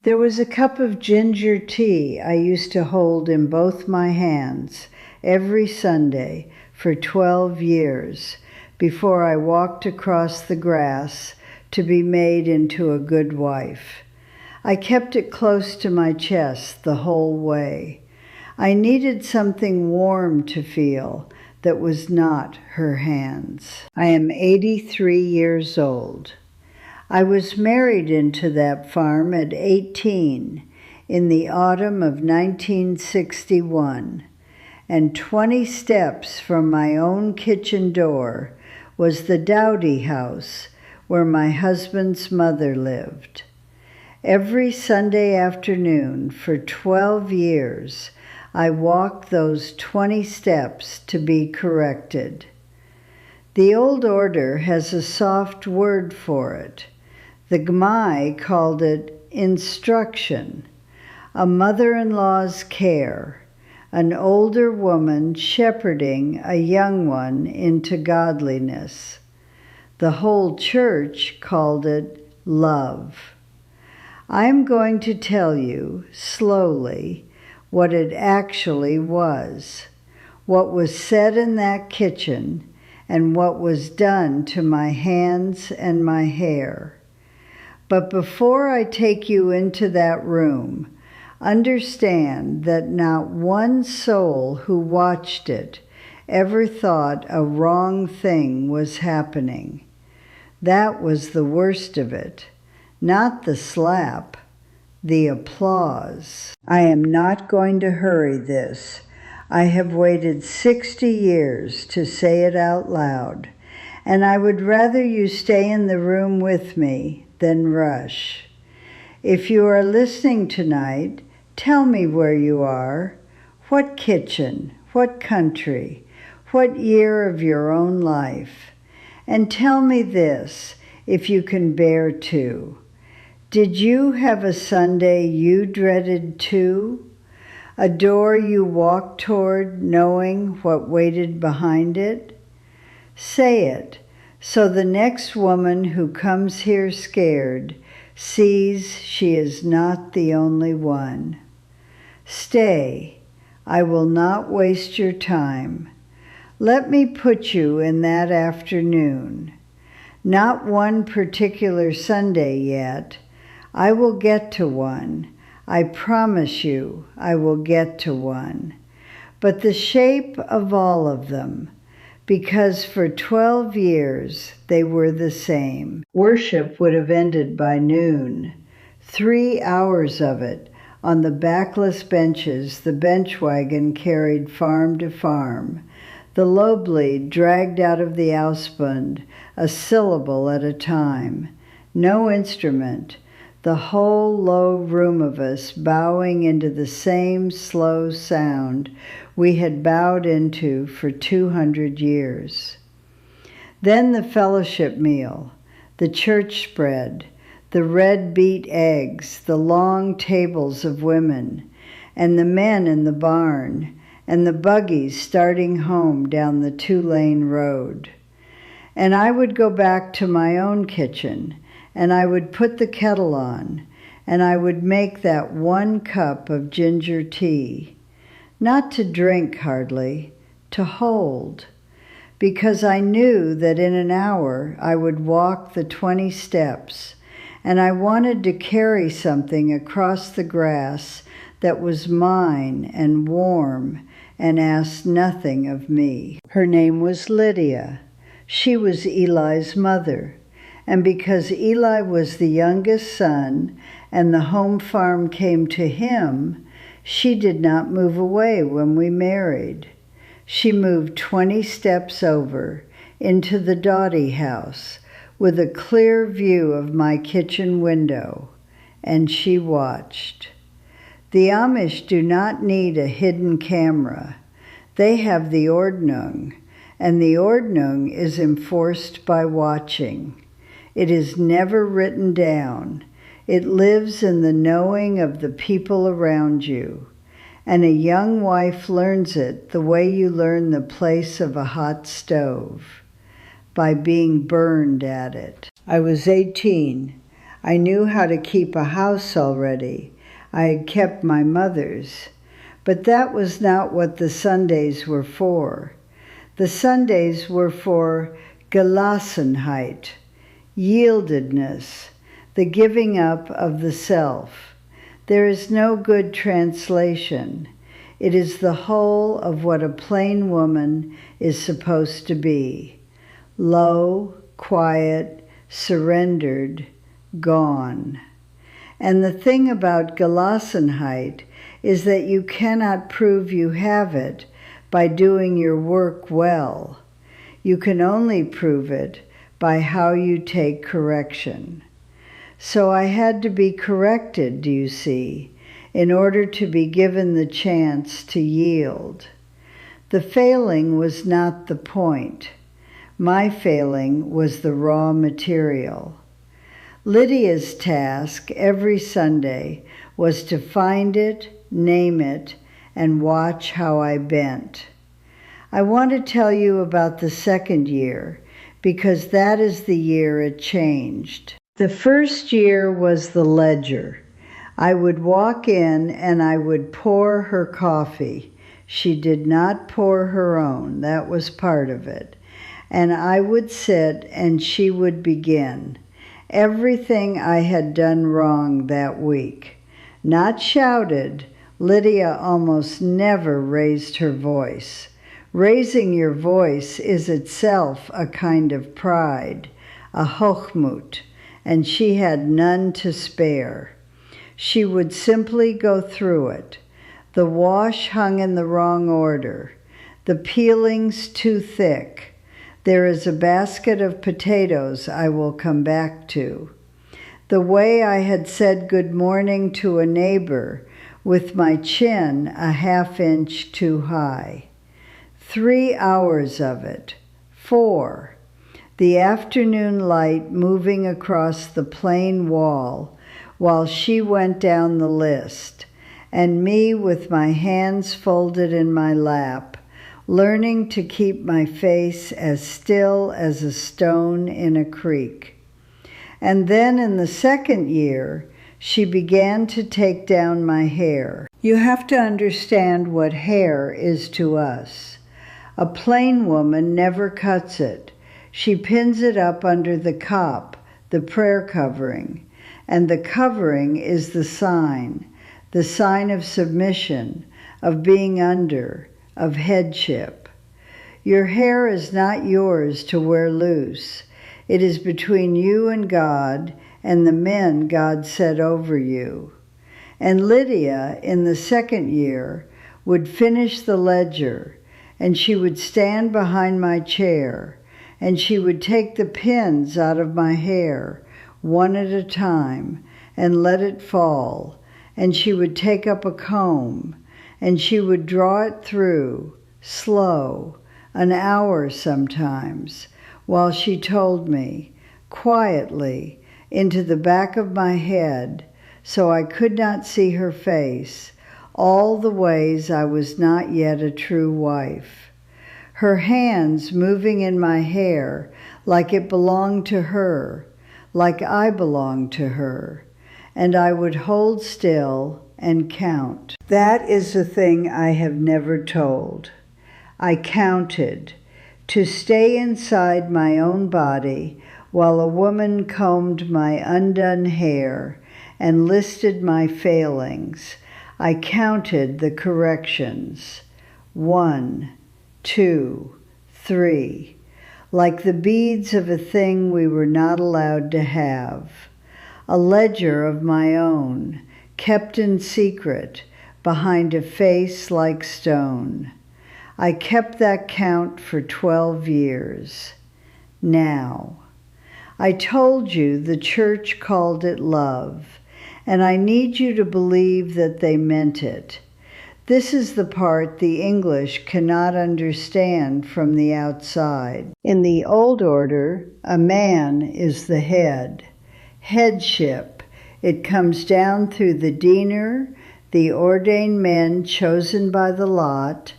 There was a cup of ginger tea I used to hold in both my hands every Sunday for 12 years before I walked across the grass to be made into a good wife. I kept it close to my chest the whole way. I needed something warm to feel that was not her hands. I am 83 years old. I was married into that farm at 18 in the autumn of 1961, and 20 steps from my own kitchen door was the Dowdy house where my husband's mother lived. Every Sunday afternoon for 12 years, I walked those 20 steps to be corrected. The old order has a soft word for it. The Gmai called it instruction, a mother-in-law's care, an older woman shepherding a young one into godliness. The whole church called it love. I am going to tell you, slowly, what it actually was, what was said in that kitchen, and what was done to my hands and my hair. But before I take you into that room, understand that not one soul who watched it ever thought a wrong thing was happening. That was the worst of it, not the slap, the applause. I am not going to hurry this. I have waited 60 years to say it out loud, and I would rather you stay in the room with me than rush. If you are listening tonight, tell me where you are, what kitchen, what country, what year of your own life. And tell me this, if you can bear to. Did you have a Sunday you dreaded too? A door you walked toward knowing what waited behind it? Say it, so the next woman who comes here scared sees she is not the only one. Stay, I will not waste your time. Let me put you in that afternoon. Not one particular Sunday yet. I will get to one. I promise you I will get to one. But the shape of all of them, because for 12 years they were the same. Worship would have ended by noon. 3 hours of it on the backless benches the bench wagon carried farm to farm, the loblead dragged out of the ausbund, a syllable at a time, no instrument, the whole low room of us bowing into the same slow sound we had bowed into for 200 years. Then the fellowship meal, the church spread, the red beet eggs, the long tables of women, and the men in the barn, and the buggies starting home down the 2-lane road. And I would go back to my own kitchen, and I would put the kettle on, and I would make that 1 cup of ginger tea, not to drink hardly, to hold, because I knew that in an hour I would walk the 20 steps, and I wanted to carry something across the grass that was mine and warm and asked nothing of me. Her name was Lydia. She was Eli's mother, and because Eli was the youngest son and the home farm came to him, she did not move away when we married. She moved 20 steps over into the Dowdy house with a clear view of my kitchen window, and she watched. The Amish do not need a hidden camera. They have the Ordnung, and the Ordnung is enforced by watching. It is never written down. It lives in the knowing of the people around you, and a young wife learns it the way you learn the place of a hot stove, by being burned at it. I was 18. I knew how to keep a house already. I had kept my mother's. But that was not what the Sundays were for. The Sundays were for Gelassenheit, yieldedness, the giving up of the self. There is no good translation. It is the whole of what a plain woman is supposed to be. Low, quiet, surrendered, gone. And the thing about Gelassenheit is that you cannot prove you have it by doing your work well. You can only prove it by how you take correction. So I had to be corrected, do you see, in order to be given the chance to yield. The failing was not the point. My failing was the raw material. Lydia's task every Sunday was to find it, name it, and watch how I bent. I want to tell you about the second year because that is the year it changed. The first year was the ledger. I would walk in and I would pour her coffee. She did not pour her own, that was part of it. And I would sit and she would begin. Everything I had done wrong that week. Not shouted. Lydia almost never raised her voice. Raising your voice is itself a kind of pride, a hochmut, and she had none to spare. She would simply go through it. The wash hung in the wrong order. The peelings too thick. There is a basket of potatoes I will come back to. The way I had said good morning to a neighbor with my chin a half-inch too high. 3 hours of it. 4. The afternoon light moving across the plain wall while she went down the list, and me with my hands folded in my lap, learning to keep my face as still as a stone in a creek. And then in the second year, she began to take down my hair. You have to understand what hair is to us. A plain woman never cuts it. She pins it up under the kop, the prayer covering, and the covering is the sign of submission, of being under, of headship. Your hair is not yours to wear loose. It is between you and God and the men God set over you. And Lydia, in the second year, would finish the ledger, and she would stand behind my chair, and she would take the pins out of my hair, one at a time, and let it fall, and she would take up a comb, and she would draw it through, slow, an hour sometimes, while she told me, quietly, into the back of my head, so I could not see her face, all the ways I was not yet a true wife. Her hands moving in my hair like it belonged to her, like I belonged to her, and I would hold still and count. That is a thing I have never told. I counted, to stay inside my own body while a woman combed my undone hair and listed my failings. I counted the corrections. 1, 2, 3, like the beads of a thing we were not allowed to have. A ledger of my own, kept in secret, behind a face like stone. I kept that count for 12 years. Now, I told you the church called it love, and I need you to believe that they meant it. This is the part the English cannot understand from the outside. In the old order, a man is the head. Headship. It comes down through the diener, the ordained men chosen by the lot,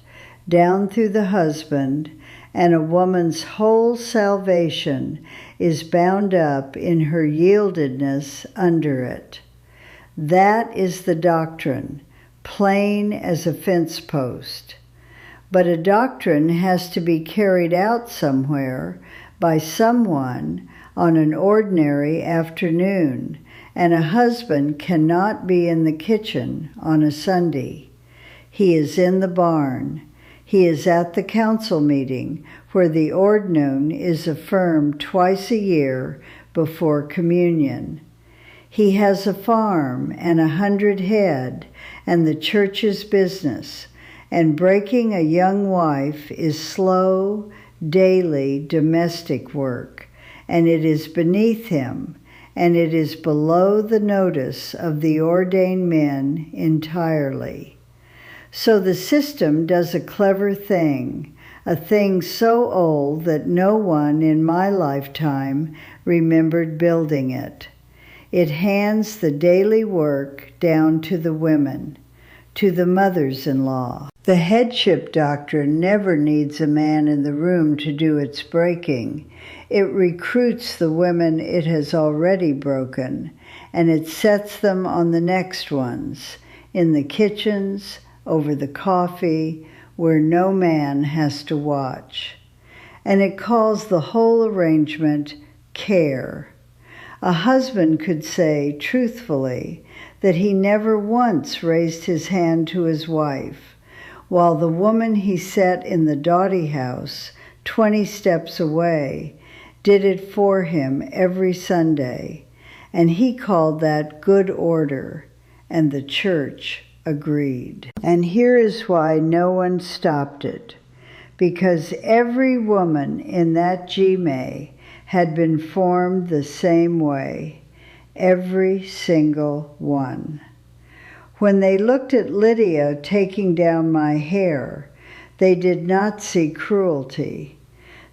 down through the husband, and a woman's whole salvation is bound up in her yieldedness under it. That is the doctrine, plain as a fence post. But a doctrine has to be carried out somewhere by someone on an ordinary afternoon, and a husband cannot be in the kitchen on a Sunday. He is in the barn. He is at the council meeting where the ordinance is affirmed twice a year before communion. He has a farm and 100 head and the church's business, and breaking a young wife is slow, daily domestic work, and it is beneath him, and it is below the notice of the ordained men entirely. So the system does a clever thing, a thing so old that no one in my lifetime remembered building it. It hands the daily work down to the women, to the mothers-in-law. The headship doctrine never needs a man in the room to do its breaking. It recruits the women it has already broken, and it sets them on the next ones, in the kitchens, over the coffee, where no man has to watch. And it calls the whole arrangement care. A husband could say, truthfully, that he never once raised his hand to his wife, while the woman he set in the dowdy house, 20 steps away, did it for him every Sunday, and he called that good order, and the church agreed. And here is why no one stopped it, because every woman in that G-May had been formed the same way, every single one. When they looked at Lydia taking down my hair, they did not see cruelty.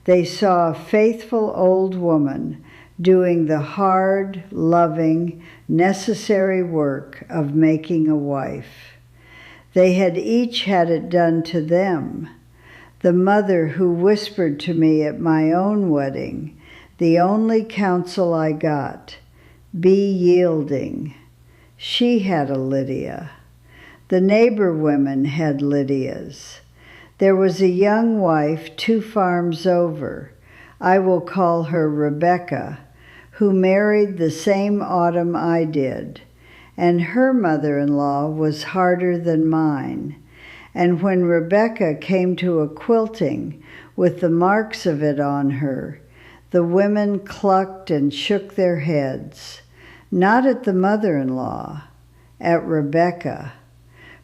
They saw a faithful old woman doing the hard, loving, necessary work of making a wife. They had each had it done to them. The mother who whispered to me at my own wedding, the only counsel I got, be yielding. She had a Lydia. The neighbor women had Lydias. There was a young wife 2 farms over, I will call her Rebecca, who married the same autumn I did, and her mother-in-law was harder than mine. And when Rebecca came to a quilting with the marks of it on her, the women clucked and shook their heads, not at the mother-in-law, at Rebecca,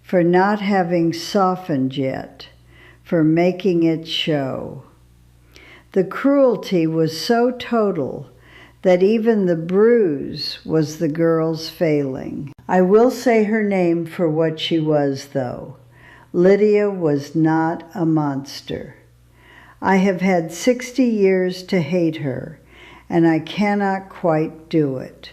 for not having softened yet, for making it show. The cruelty was so total that even the bruise was the girl's failing. I will say her name for what she was, though. Lydia was not a monster. I have had 60 years to hate her, and I cannot quite do it.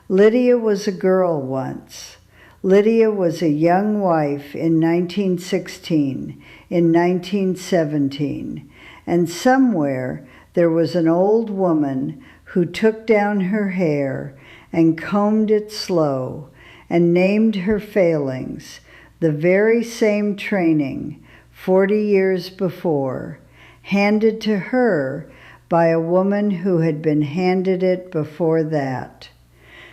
Lydia was a girl once. Lydia was a young wife in 1916, in 1917, and somewhere there was an old woman who took down her hair and combed it slow and named her failings, the very same training 40 years before, handed to her by a woman who had been handed it before that.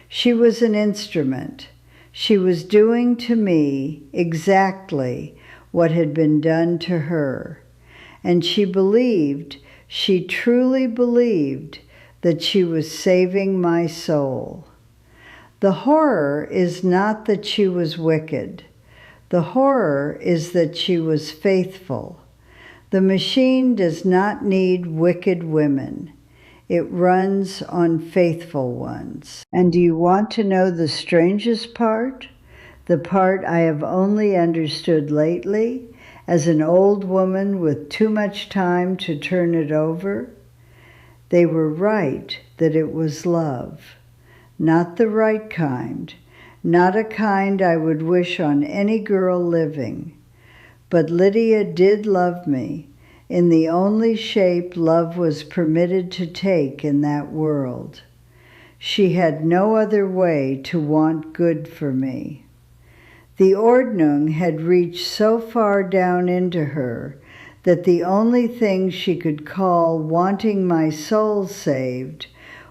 She was an instrument. She was doing to me exactly what had been done to her. And she believed, she truly believed, that she was saving my soul. The horror is not that she was wicked. The horror is that she was faithful. The machine does not need wicked women. It runs on faithful ones. And do you want to know the strangest part? The part I have only understood lately, as an old woman with too much time to turn it over? They were right that it was love. Not the right kind, not a kind I would wish on any girl living. But Lydia did love me, in the only shape love was permitted to take in that world. She had no other way to want good for me. The Ordnung had reached so far down into her that the only thing she could call wanting my soul saved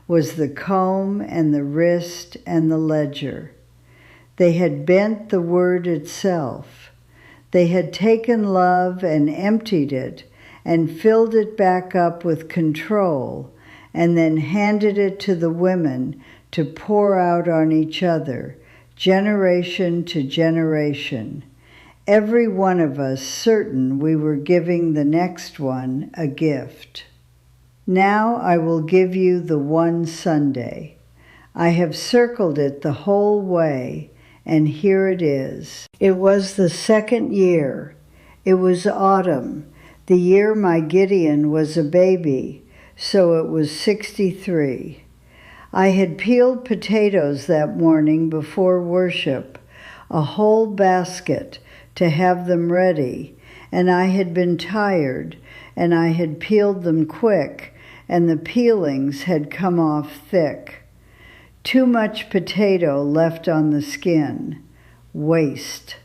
was the comb and the wrist and the ledger. They had bent the word itself. They had taken love and emptied it and filled it back up with control and then handed it to the women to pour out on each other, generation to generation. Every one of us certain we were giving the next one a gift. Now I will give you the one Sunday. I have circled it the whole way, and here it is. It was the second year. It was autumn, the year my Gideon was a baby, so it was 63. I had peeled potatoes that morning before worship, a whole basket, to have them ready, and I had been tired, and I had peeled them quick, and the peelings had come off thick. Too much potato left on the skin. Waste.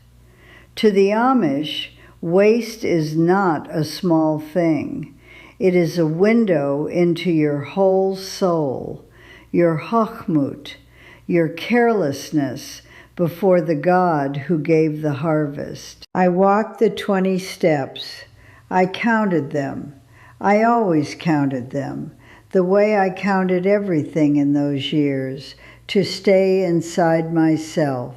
To the Amish, waste is not a small thing. It is a window into your whole soul, your hochmut, your carelessness before the God who gave the harvest. I walked the 20 steps. I counted them. I always counted them, the way I counted everything in those years, to stay inside myself.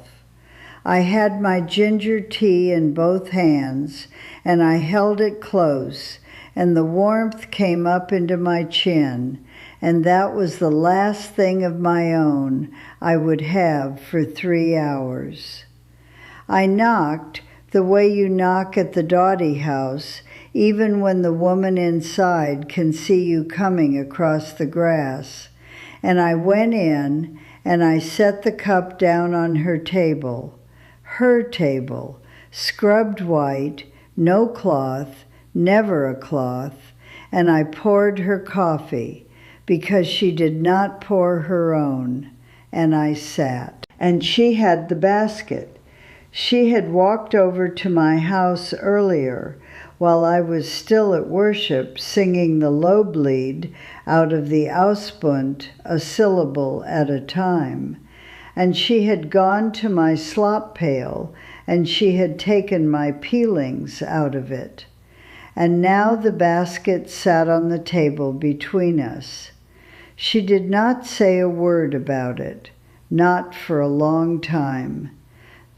I had my ginger tea in both hands, and I held it close, and the warmth came up into my chin, and that was the last thing of my own I would have for 3 hours. I knocked the way you knock at the Dottie house, even when the woman inside can see you coming across the grass, and I went in and I set the cup down on her table, scrubbed white, no cloth, never a cloth, and I poured her coffee, because she did not pour her own, and I sat. And she had the basket. She had walked over to my house earlier, while I was still at worship, singing the Loblied out of the Ausbund, a syllable at a time. And she had gone to my slop pail, and she had taken my peelings out of it. And now the basket sat on the table between us. She did not say a word about it, not for a long time.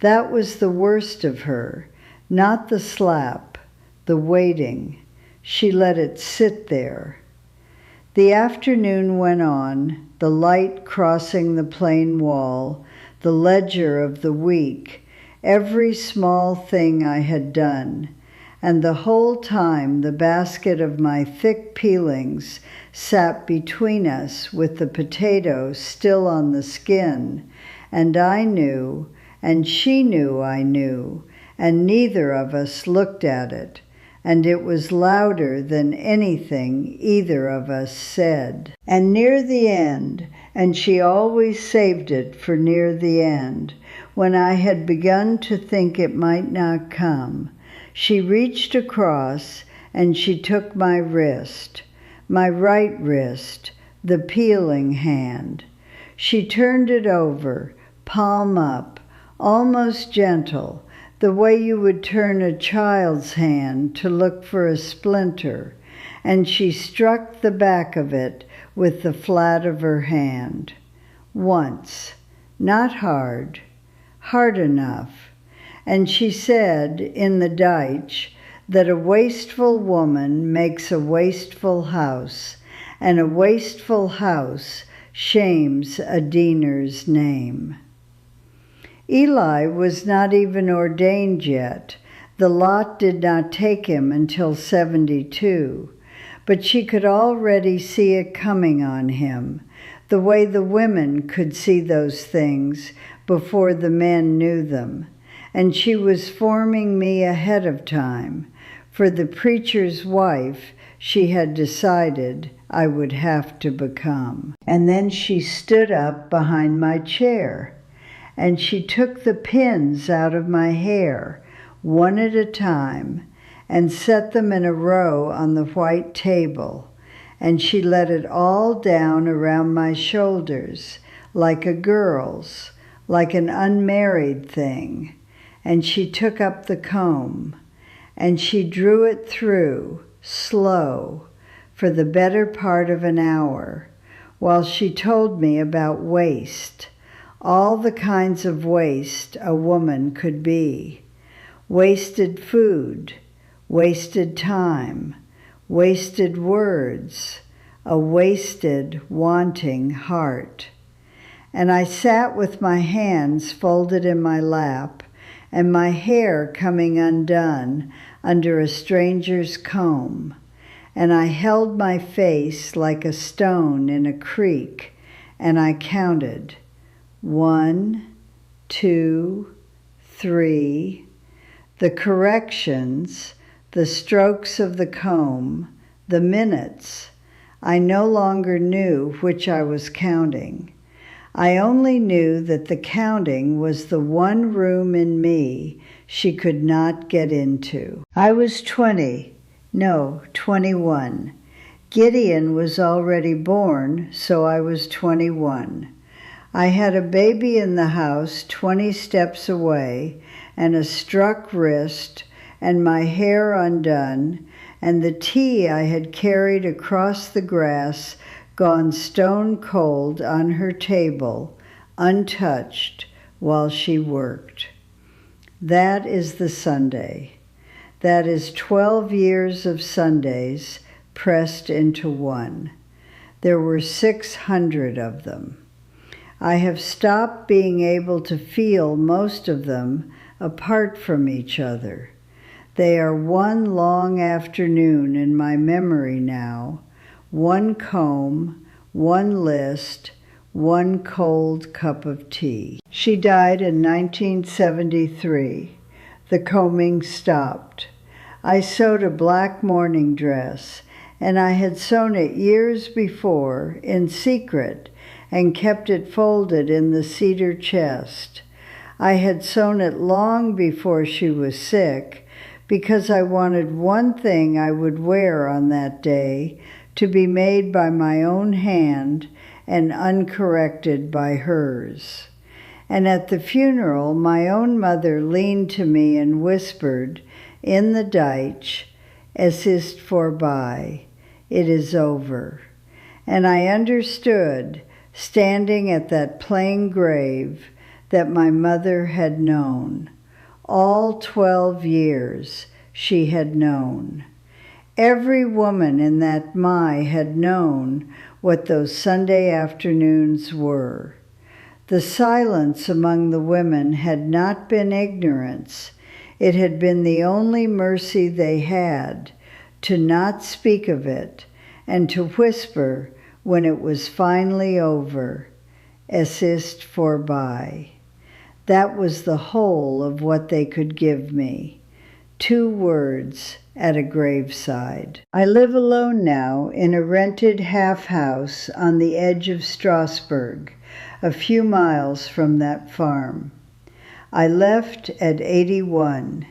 That was the worst of her, not the slap, the waiting. She let it sit there. The afternoon went on, the light crossing the plain wall, the ledger of the week, every small thing I had done, and the whole time the basket of my thick peelings sat between us with the potato still on the skin, and I knew, and she knew I knew, and neither of us looked at it, and it was louder than anything either of us said. And near the end, and she always saved it for near the end, when I had begun to think it might not come, she reached across and she took my wrist, my right wrist, the peeling hand. She turned it over, palm up, almost gentle, the way you would turn a child's hand to look for a splinter, and she struck the back of it with the flat of her hand. Once, not hard, hard enough. And she said in the Deutsch that a wasteful woman makes a wasteful house, and a wasteful house shames a diener's name. Eli was not even ordained yet. The lot did not take him until 72, but she could already see it coming on him, the way the women could see those things before the men knew them. And she was forming me ahead of time, for the preacher's wife she had decided I would have to become. And then she stood up behind my chair, and she took the pins out of my hair, one at a time, and set them in a row on the white table, and she let it all down around my shoulders, like a girl's, like an unmarried thing, and she took up the comb, and she drew it through, slow, for the better part of an hour, while she told me about waste, all the kinds of waste a woman could be. Wasted food, wasted time, wasted words, a wasted, wanting heart. And I sat with my hands folded in my lap, and my hair coming undone under a stranger's comb, and I held my face like a stone in a creek, and I counted 1, 2, 3, the corrections, the strokes of the comb, the minutes. I no longer knew which I was counting. I only knew that the counting was the one room in me she could not get into. I was 21. Gideon was already born, so I was 21. I had a baby in the house 20 steps away, and a struck wrist, and my hair undone, and the tea I had carried across the grass gone stone cold on her table, untouched, while she worked. That is the Sunday. That is 12 years of Sundays pressed into one. There were 600 of them. I have stopped being able to feel most of them apart from each other. They are one long afternoon in my memory now, one comb, one list, one cold cup of tea. She died in 1973. The combing stopped. I sewed a black morning dress, and I had sewn it years before, in secret, and kept it folded in the cedar chest. I had sewn it long before she was sick, because I wanted one thing I would wear on that day to be made by my own hand and uncorrected by hers. And at the funeral, my own mother leaned to me and whispered, in the Deutsch, "Es ist vorbei," it is over. And I understood, standing at that plain grave, that my mother had known. All 12 years she had known. Every woman in that had known what those Sunday afternoons were. The silence among the women had not been ignorance. It had been the only mercy they had, to not speak of it, and to whisper when it was finally over, "Es ist vorbei." That was the whole of what they could give me. 2 words at a graveside. I live alone now in a rented half-house on the edge of Strasbourg, a few miles from that farm. I left at 81.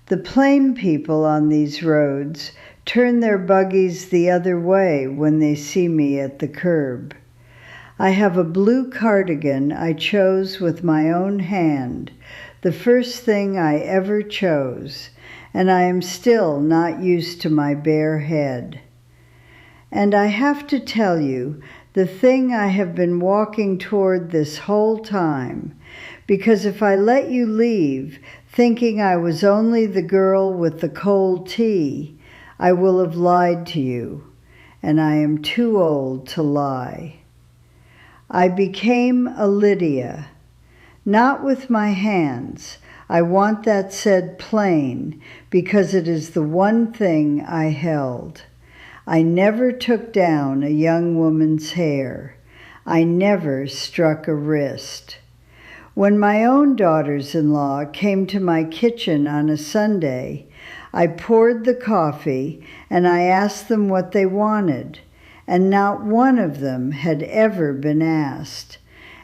The plain people on these roads turn their buggies the other way when they see me at the curb. I have a blue cardigan I chose with my own hand, the first thing I ever chose, and I am still not used to my bare head. And I have to tell you the thing I have been walking toward this whole time, because if I let you leave thinking I was only the girl with the cold tea, I will have lied to you, and I am too old to lie. I became a Lydia, not with my hands. I want that said plain, because it is the one thing I held. I never took down a young woman's hair. I never struck a wrist. When my own daughters-in-law came to my kitchen on a Sunday, I poured the coffee, and I asked them what they wanted, and not one of them had ever been asked.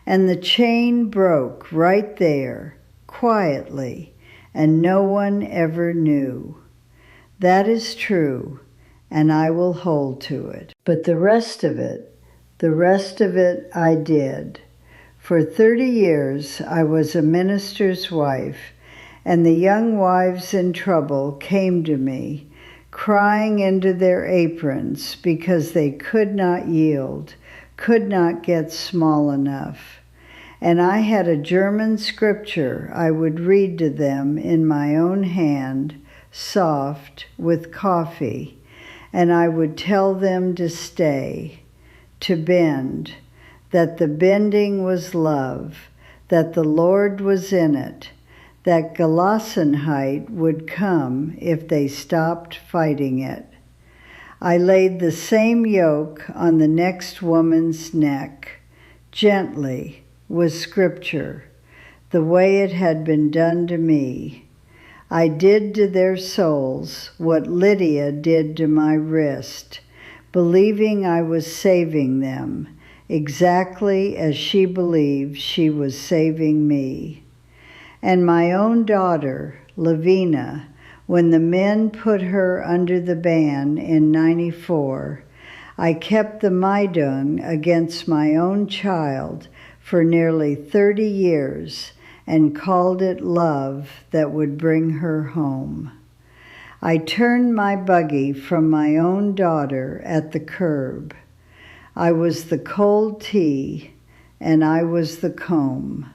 And the chain broke right there, quietly, and no one ever knew. That is true, and I will hold to it. But the rest of it I did. For 30 years I was a minister's wife, and the young wives in trouble came to me, crying into their aprons because they could not yield, could not get small enough. And I had a German scripture I would read to them in my own hand, soft, with coffee, and I would tell them to stay, to bend, that the bending was love, that the Lord was in it, that Gelassenheit would come if they stopped fighting it. I laid the same yoke on the next woman's neck, gently, with scripture, the way it had been done to me. I did to their souls what Lydia did to my wrist, believing I was saving them, exactly as she believed she was saving me. And my own daughter, Lavina, when the men put her under the ban in '94, I kept the Maidung against my own child for nearly 30 years and called it love that would bring her home. I turned my buggy from my own daughter at the curb. I was the cold tea, and I was the comb.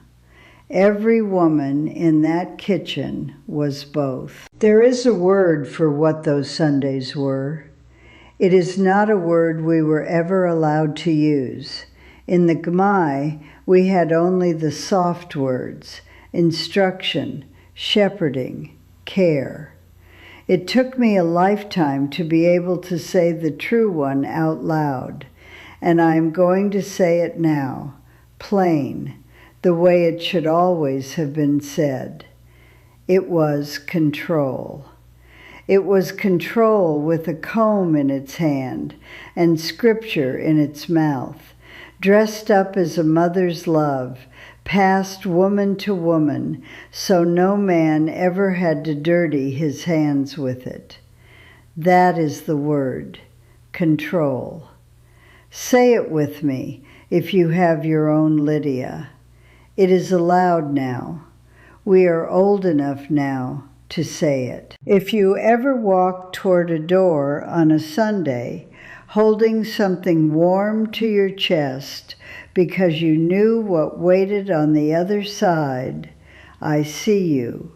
Every woman in that kitchen was both. There is a word for what those Sundays were. It is not a word we were ever allowed to use. In the Gmai, we had only the soft words: instruction, shepherding, care. It took me a lifetime to be able to say the true one out loud, and I am going to say it now, plain, the way it should always have been said. It was control. It was control with a comb in its hand and scripture in its mouth, dressed up as a mother's love, passed woman to woman, so no man ever had to dirty his hands with it. That is the word, control. Say it with me if you have your own Lydia. It is allowed now. We are old enough now to say it. If you ever walked toward a door on a Sunday, holding something warm to your chest because you knew what waited on the other side, I see you.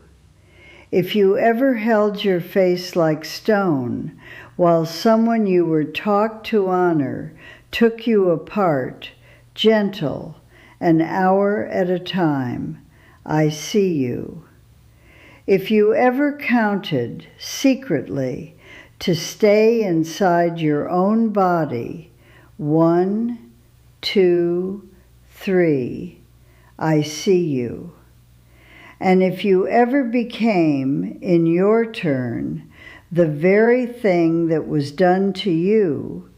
If you ever held your face like stone while someone you were taught to honor took you apart, gentle, an hour at a time, I see you. If you ever counted secretly to stay inside your own body, 1, 2, 3, I see you. And if you ever became, in your turn, the very thing that was done to you,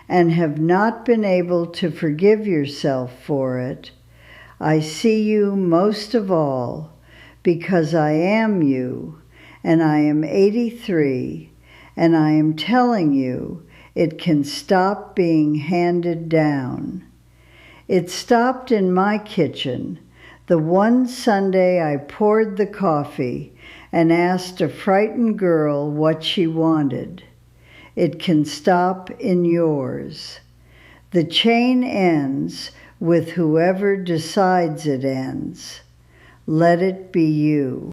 and have not been able to forgive yourself for it, I see you most of all, because I am you, and I am 83, and I am telling you it can stop being handed down. It stopped in my kitchen, the one Sunday I poured the coffee and asked a frightened girl what she wanted. It can stop in yours. The chain ends with whoever decides it ends. Let it be you.